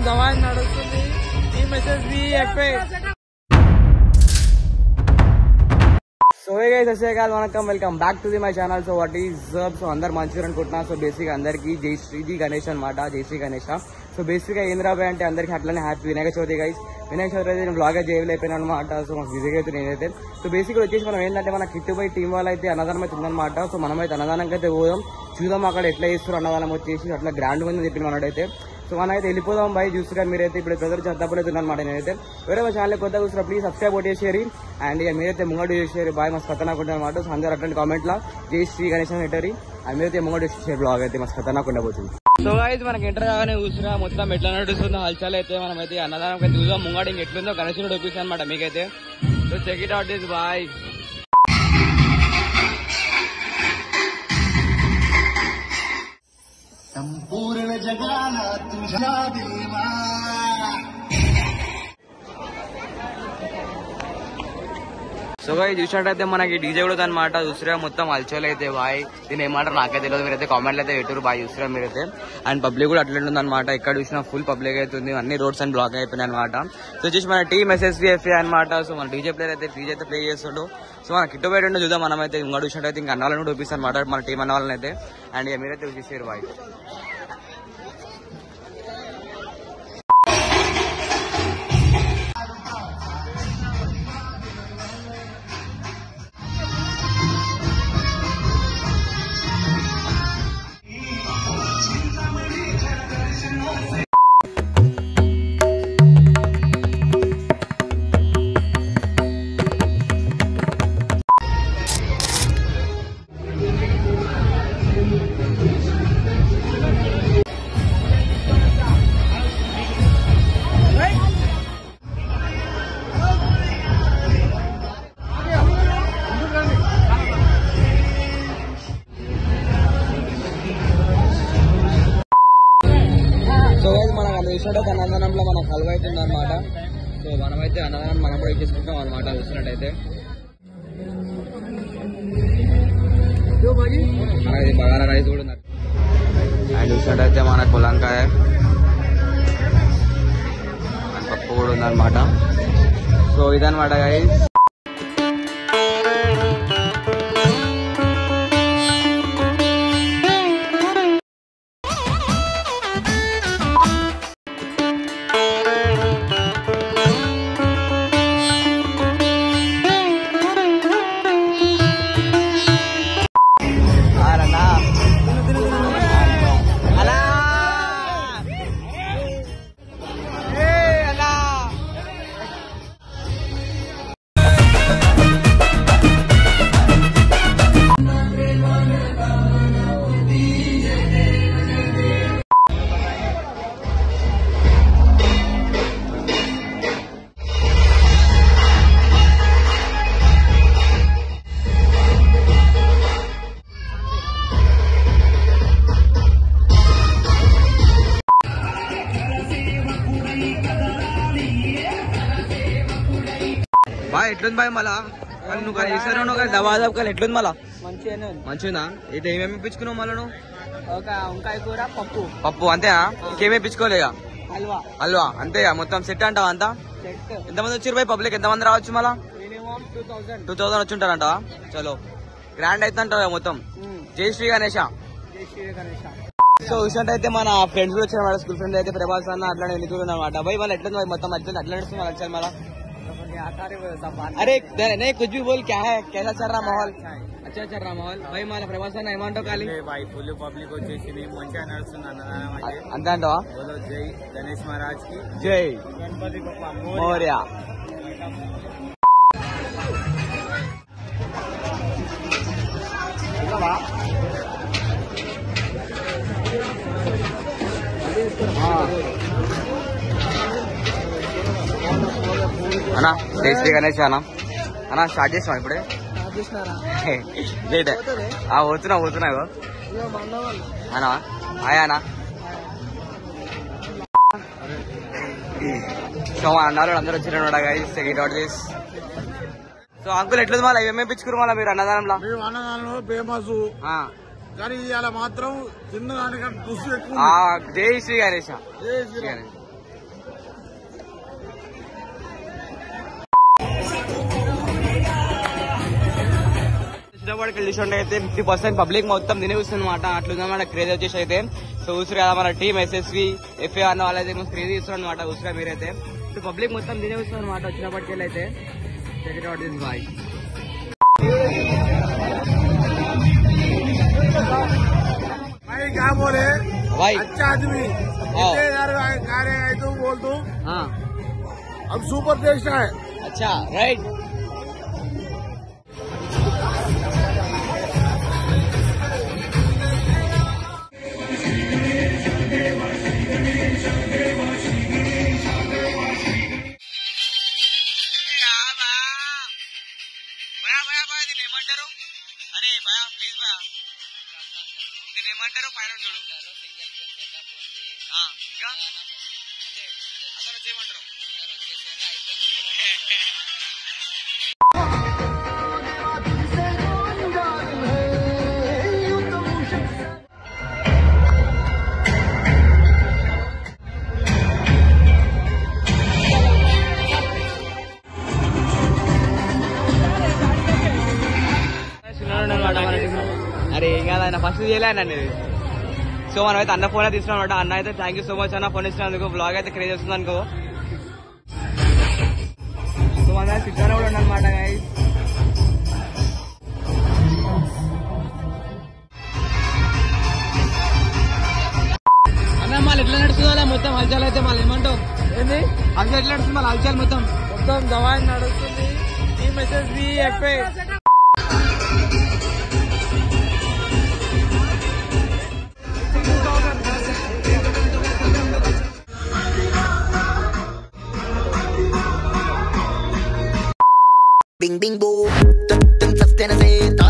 గవాన్ నడుస్తుంది ఈ message so hey guys అస్సలాము అలైకుం welcome back to my channel. So what is so అందరు మంచిగా అనుకుంటున్నా. సో బేసిక్ అందరికి జై శ్రీ గణేష్ అనమాట, జై శ్రీ గణేష్. సో బేసిక్ గా ఏంద్రాబాయ్ అంటే అందరికి అట్లనే హ్యాపీ వినాయక చవితి గైస్. వినాయక చవితి అయితే నేను బ్లాగ్ చేయలేకపోయినా అనమాట. సో మాకు బిజీగా అయితే నేనైతే సో బేసిక్ వచ్చేసి మనం ఏంటంటే మన కిట్టుబై టీం వాళ్ళు అయితే అన్నదానం అయితే ఉందన్నమాట. సో మనమైతే అన్నదానంకి అయితే పోదాం, చూద్దాం అక్కడ ఎట్లా చేస్తారు అన్నదానం వచ్చేసి అట్లా గ్రాండ్ గా చెప్పిన మనడైతే. సో మనం అయితే వెళ్ళిపోదాం బాయ్. చూస్తుగా మీరైతే ఇప్పుడు బ్రదర్ చద్దపలేదు అనమాట. నేనైతే వేరే మా ఛానల్ కొత్తగా చూస్తున్నా, ప్లీజ్ సబ్స్క్రైబ్ చేసేరి అండ్ ఇక మీరైతే ముంగడు చేసేరి బాయ్. మస్తు ఖతర్నాక్ అనమాట. సో అందరూ అట్లాంటి కామెంట్ లా జై శ్రీ గణేష్ పెట్టరి అండ్ మీరైతే ముంగడు చేసే బ్లాగ్ అయితే మస్తు ఖతర్నాక్ ఉండబోతుంది. సో అయితే మనకి ఎంటర్ కాగానే చూసినా మొత్తం ఎట్లా నడుస్తుందో హల్చల్ అయితే మనమైతే అన్నదానం అయితే చూద్దాం. ముంగడు ఇంక ఎట్లుందో గణేశుడు ఒప్పిస్తాను అనమాట మీకైతే. So check it out this boy. संपूर्ण जगाला तुझ्या देवा. సో గాయ్స్ చూసినట్టయితే మనకి డీజే కూడా అనమాట. చూసిరా మొత్తం హల్చల్ అయితే బాయ్. దీని ఏమంటారు నాకైతే తెలియదు, మీరైతే కామెంట్లు అయితే పెట్టారు బాయ్. చూసిరా మీరైతే అండ్ పబ్లిక్ కూడా అట్లా ఉంటుంది అనమాట. ఎక్కడ చూసినా ఫుల్ పబ్లిక్ అవుతుంది, అన్ని రోడ్స్ అండ్ బ్లాక్ అయిపోయినాయి అనమాట. సో వచ్చేసి మన టీమ్ SSVFA అనమాట. సో మన డీజే ప్లేయర్ అయితే డీజే అయితే ప్లే చేస్తుండు. సో మన కిట్టు బయట ఉండే చూద్దాం మనమైతే. ఇంకా చూసినట్టయితే ఇంకా అన్న వాళ్ళని కూడా చూపిస్తాను అనమాట, మన టీం అన్న వాళ్ళని అయితే. అండ్ ఇక మీరైతే చూసేసారు బాయ్. అన్నదానంలో మనకు హల్వా అవుతుంది అనమాట. సో మనమైతే అన్నదానం మనం కూడా ఇచ్చేసుకుంటాం అనమాట. చూసినట్టయితే మనకి బగారా రైస్ కూడా ఉంది. అండ్ చూసినట్టయితే మన పులంకాయ అండ్ పప్పు కూడా ఉందన్నమాట. సో ఇదనమాట గైస్. బాయ్ ఎట్లుంది బాయ్? మళ్ళా నువ్వు చేశారు కదా దవాదాబ్ కానీ ఎట్లుంది మళ్ళా? మంచిగా ఇటు ఏమేమి ఇప్పించుకున్నావు మళ్ళా? నువ్వు ఒక వంకాయ కూర, పప్పు పప్పు అంతేనా? ఇంకేమీ ఇప్పించుకోలేగా? హల్వా హల్వా అంతేగా? మొత్తం సెట్ అంటావా అంతా? ఎంతమంది వచ్చారు బాయ్? పబ్లిక్ ఎంతమంది రావచ్చు మళ్ళా? 2000 వచ్చి ఉంటారంటావా? చలో గ్రాండ్ అయితే అంటావా మొత్తం? జై శ్రీ గణేష. సో చూసినట్టయితే మన ఫ్రెండ్స్ కూడా వచ్చారు, స్కూల్ ఫ్రెండ్స్ అయితే ప్రభాస్ అన్న అట్లా ఎన్నికలు అనమాట. బాయ్ వాళ్ళు ఎట్లా మొత్తం అట్లా నడుస్తుంది వచ్చారు మళ్ళా? अरे नहीं कुछ भी बोल, क्या है, कैसा चल रहा माहौल? अच्छा चल रहा माहौल भाई. మన ప్రభాస్ ఏమంటో ఖాళీ బాయ్ ఫుల్ పబ్లిక్ వచ్చేసి మంచిగా నడుస్తుంది అన్నదానం అయితే. అంతే అంటావా? జై గణేష్ మహారాజ్ కి జై, గణపతి బప్పా మోరియా. అన్నా జై శ్రీ గణేష్ అన్నా స్టార్ట్ చేసినాం ఇప్పుడే. లేట్ పోతున్నా అన్నా. హాయ్ అన్నా. సో మా అన్నారు అందరూ వచ్చిన guys check it out this. So uncle ఎట్లుంది మళ్ళీ ఏమేమి పిచ్చుకురు మళ్ళీ మీరు అన్నదానంలో? అన్నదానంలో ఫేమస్ కానీ ఇవాళ మాత్రం చిన్నదానికంటే కృషి ఎక్కువ. జై శ్రీ గణేష. జై శ్రీరామ్. చిన్నవాడికి చూసినట్టు అయితే 50% పబ్లిక్ మొత్తం తినేస్తుందన్నమాట. అట్లుందన్నమాట క్రేజ్ వచ్చేసి అయితే. సో చూసారు కదా మన టీమ్ ఎస్ఎస్వి ఎఫ్ఏ అన్న వాళ్ళైతే క్రేజ్ ఇస్తున్నారు అనమాట. చూసారా మీరైతే పబ్లిక్ మొత్తం తినేస్తుంది అనమాట వచ్చినప్పటికెళ్ళి అయితే. Check it out this boy. भाई क्या बोले भाई अच्छा आदमी इतने कार्य है तो बोल तू हाँ अब सुपर टेस्ट है. अच्छा राइट. ఏమంటారు? అరే భయా ప్లీజ్ భయా దీన్ని ఏమంటారు? పైన చూడు ఇంకా అందరూ వచ్చేయమంటారు. అరే ఏం కాదు ఆయన ఫస్ట్ చేయలేను అనేది. సో మనం అయితే అన్న ఫోన్ అయితే ఇస్తున్నాం అనమాట. అన్న అయితే థ్యాంక్ యూ సో మచ్ అన్న ఫోన్ ఇచ్చినందుకు. బ్లాగ్ అయితే క్రియేట్ చేస్తుంది అనుకో. సో మన సిగ్గానే కూడా ఉండనమాట గైస్. అన్న మళ్ళీ ఎట్లా నడుస్తుందా మొత్తం హల్చల్ అయితే మళ్ళీ ఏమంటావు? ఏంది హల్చల్ ఎట్లా నడుస్తుంది మళ్ళీ హల్చల్ మొత్తం దవాయి నడుస్తుంది. ఈ message FA Bing bing boom, ten ten ten ten